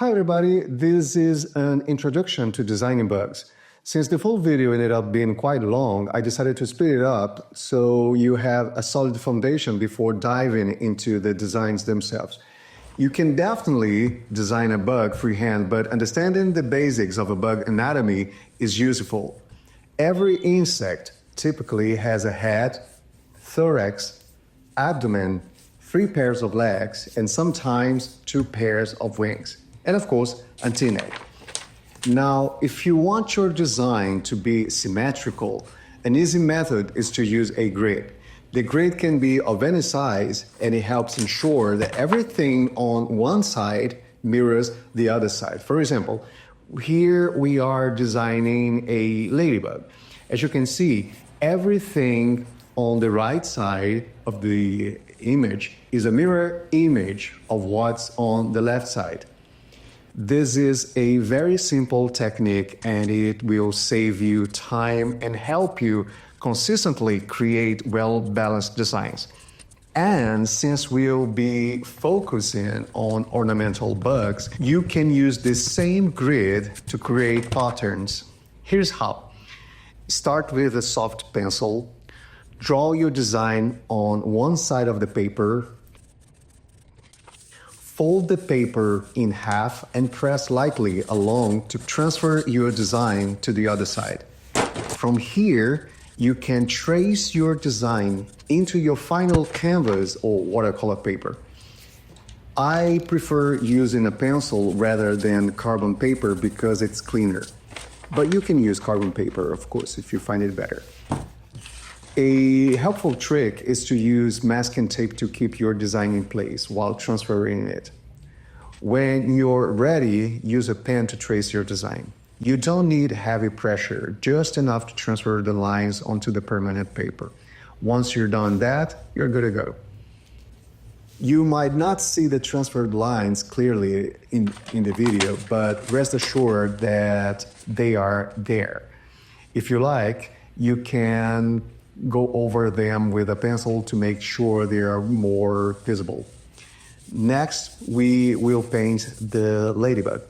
Hi everybody, this is an introduction to designing bugs. Since the full video ended up being quite long, I decided to speed it up so you have a solid foundation before diving into the designs themselves. You can definitely design a bug freehand, but understanding the basics of a bug anatomy is useful. Every insect typically has a head, thorax, abdomen, 3 pairs of legs, and sometimes 2 pairs of wings. And of course, antennae. Now, if you want your design to be symmetrical, an easy method is to use a grid. The grid can be of any size, and it helps ensure that everything on one side mirrors the other side. For example, here we are designing a ladybug. As you can see, everything on the right side of the image is a mirror image of what's on the left side. This is a very simple technique, and it will save you time and help you consistently create well-balanced designs. And since we'll be focusing on ornamental bugs, you can use the same grid to create patterns. Here's how. Start with a soft pencil. Draw your design on one side of the paper. Fold the paper in half and press lightly along to transfer your design to the other side. From here, you can trace your design into your final canvas or watercolor paper. I prefer using a pencil rather than carbon paper because it's cleaner. But you can use carbon paper, of course, if you find it better. A helpful trick is to use masking tape to keep your design in place while transferring it. When you're ready, use a pen to trace your design. You don't need heavy pressure, just enough to transfer the lines onto the permanent paper. Once you're done that, you're good to go. You might not see the transferred lines clearly in the video, but rest assured that they are there. If you like, you can go over them with a pencil to make sure they are more visible. Next, we will paint the ladybug.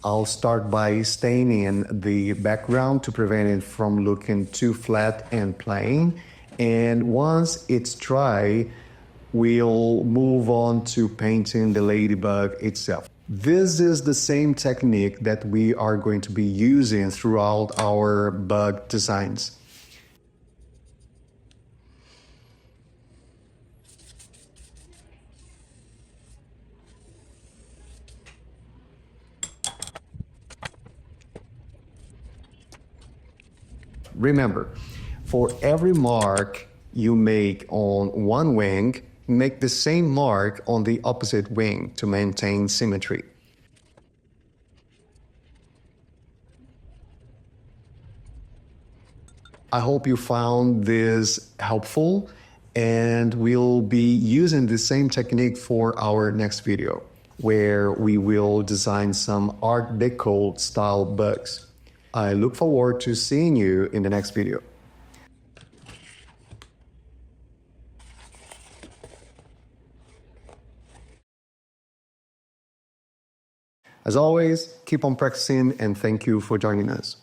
I'll start by staining the background to prevent it from looking too flat and plain. And once it's dry, we'll move on to painting the ladybug itself. This is the same technique that we are going to be using throughout our bug designs. Remember, for every mark you make on one wing, make the same mark on the opposite wing to maintain symmetry. I hope you found this helpful, and we'll be using the same technique for our next video, where we will design some Art Deco style bugs. I look forward to seeing you in the next video. As always, keep on practicing, and thank you for joining us.